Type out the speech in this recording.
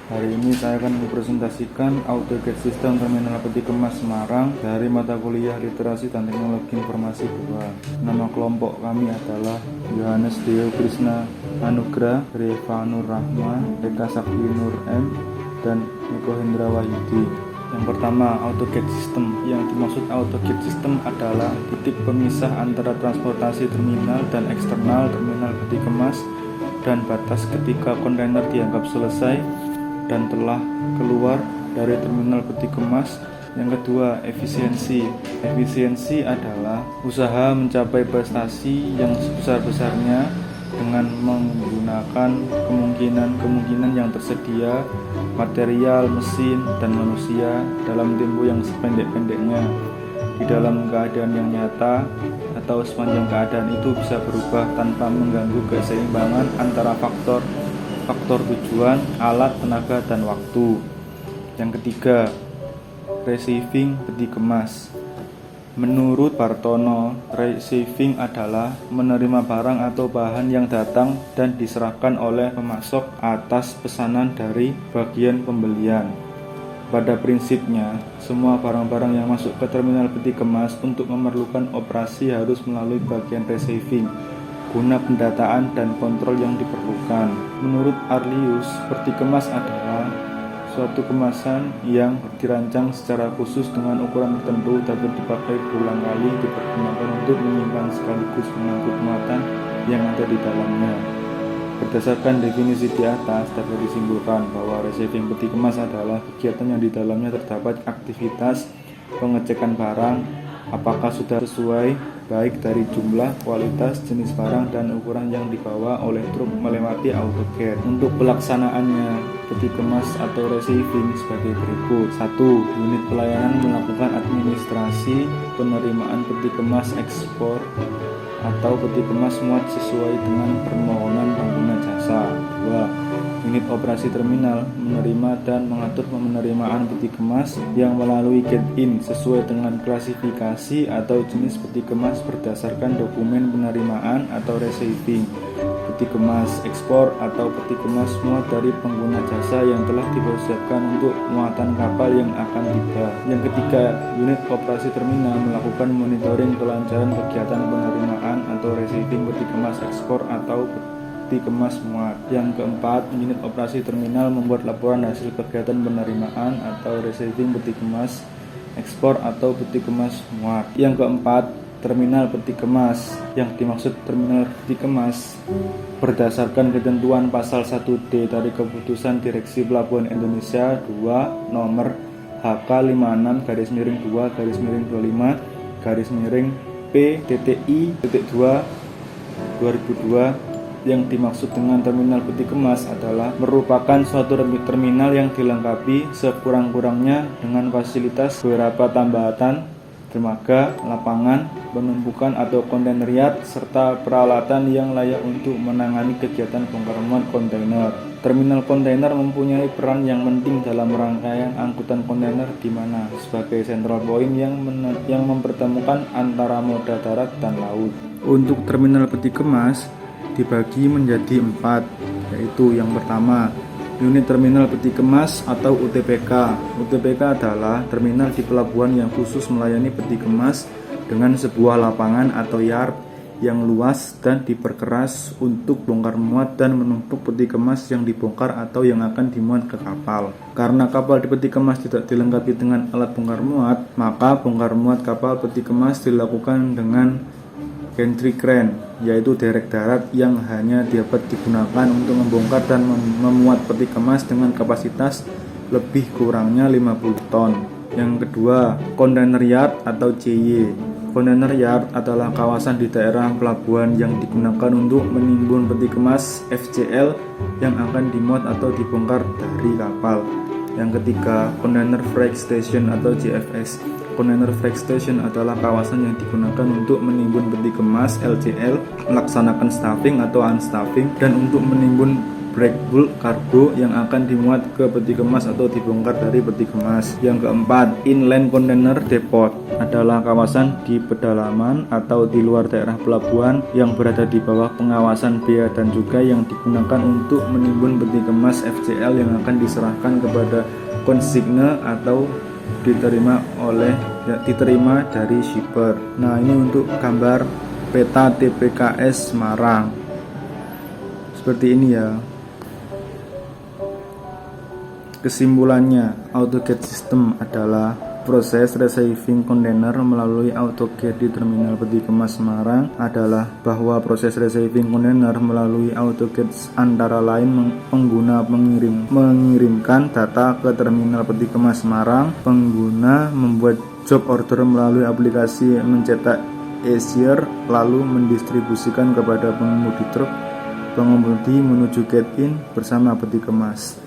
Hari ini saya akan mempresentasikan AutoGATE Sistem Terminal Peti Kemas Semarang dari mata kuliah Literasi dan Teknologi Informasi 2. Nama kelompok kami adalah Yohanes Deo Krishna Anugrah, Reva Nur Rahma, Eka Sakti Nur M, dan Niko Hendra Wahyudi. Yang pertama, AutoGATE System. Yang dimaksud AutoGATE System adalah titik pemisah antara transportasi terminal dan eksternal terminal peti kemas dan batas ketika kontainer dianggap selesai dan telah keluar dari terminal peti kemas. Yang kedua, efisiensi. Efisiensi adalah usaha mencapai prestasi yang sebesar-besarnya dengan menggunakan kemungkinan-kemungkinan yang tersedia, material, mesin, dan manusia dalam tempo yang sependek-pendeknya. Di dalam keadaan yang nyata atau sepanjang keadaan itu bisa berubah tanpa mengganggu keseimbangan antara faktor tujuan, alat, tenaga, dan waktu. Yang ketiga, receiving peti kemas. Menurut Bartono, receiving adalah menerima barang atau bahan yang datang dan diserahkan oleh pemasok atas pesanan dari bagian pembelian. Pada prinsipnya, semua barang-barang yang masuk ke terminal peti kemas untuk memerlukan operasi harus melalui bagian receiving guna pendataan dan kontrol yang diperlukan. Menurut Arlius, peti kemas adalah suatu kemasan yang dirancang secara khusus dengan ukuran tertentu, dapat dipakai berulang kali, dipergunakan untuk menyimpan sekaligus mengangkut muatan yang ada di dalamnya. Berdasarkan definisi di atas, dapat disimpulkan bahwa receiving peti kemas adalah kegiatan yang di dalamnya terdapat aktivitas pengecekan barang apakah sudah sesuai, baik dari jumlah, kualitas, jenis barang, dan ukuran yang dibawa oleh truk melewati AutoGATE. Untuk pelaksanaannya, peti kemas atau receiving sebagai berikut. 1. Unit pelayanan melakukan administrasi penerimaan peti kemas ekspor atau peti kemas muat sesuai dengan permohonan pengguna jasa. 2. Unit operasi terminal menerima dan mengatur penerimaan peti kemas yang melalui gate-in sesuai dengan klasifikasi atau jenis peti kemas berdasarkan dokumen penerimaan atau receiving. Peti kemas ekspor atau peti kemas muat dari pengguna jasa yang telah dipersiapkan untuk muatan kapal yang akan tiba. Yang ketiga, unit operasi terminal melakukan monitoring kelancaran kegiatan penerimaan atau receiving peti kemas ekspor atau peti kemas muat. Yang keempat, unit operasi terminal membuat laporan hasil kegiatan penerimaan atau receiving peti kemas ekspor atau peti kemas muat. Yang keempat, terminal peti kemas. Yang dimaksud terminal peti kemas berdasarkan ketentuan pasal 1D dari Keputusan Direksi Pelabuhan Indonesia 2 nomor HK56-2-25-P-I-2 2002. Yang dimaksud dengan terminal peti kemas adalah merupakan suatu terminal yang dilengkapi sekurang-kurangnya dengan fasilitas beberapa tambahan dermaga, lapangan, penumpukan atau kontainer yard, serta peralatan yang layak untuk menangani kegiatan bongkar muat kontainer. Terminal kontainer mempunyai peran yang penting dalam rangkaian angkutan kontainer, di mana sebagai central point yang mempertemukan antara moda darat dan laut. Untuk terminal peti kemas dibagi menjadi 4, yaitu yang pertama, unit terminal peti kemas atau UTPK. UTPK adalah terminal di pelabuhan yang khusus melayani peti kemas dengan sebuah lapangan atau yard yang luas dan diperkeras untuk bongkar muat dan menumpuk peti kemas yang dibongkar atau yang akan dimuat ke kapal. Karena kapal di peti kemas tidak dilengkapi dengan alat bongkar muat, maka bongkar muat kapal peti kemas dilakukan dengan gantry crane, yaitu derek darat yang hanya dapat digunakan untuk membongkar dan memuat peti kemas dengan kapasitas lebih kurangnya 50 ton. Yang kedua, container yard atau CY. Container yard adalah kawasan di daerah pelabuhan yang digunakan untuk menimbun peti kemas FCL yang akan dimuat atau dibongkar dari kapal. Yang ketiga, container freight station atau JFS. Container freight station adalah kawasan yang digunakan untuk menimbun peti kemas LCL, melaksanakan stuffing atau unstuffing, dan untuk menimbun break bulk kargo yang akan dimuat ke peti kemas atau dibongkar dari peti kemas. Yang keempat, inland container depot adalah kawasan di pedalaman atau di luar daerah pelabuhan yang berada di bawah pengawasan bea dan cukai yang digunakan untuk menimbun peti kemas FCL yang akan diserahkan kepada konsigne atau diterima dari shipper. Nah, ini untuk gambar peta TPKS Semarang seperti ini ya. Kesimpulannya, AutoGate System adalah proses receiving container melalui AutoGate di terminal peti kemas Semarang adalah bahwa proses receiving container melalui AutoGate antara lain pengguna mengirimkan data ke terminal peti kemas Semarang, pengguna membuat job order melalui aplikasi mencetak e-share lalu mendistribusikan kepada pengemudi truk, pengemudi menuju gate in bersama peti kemas.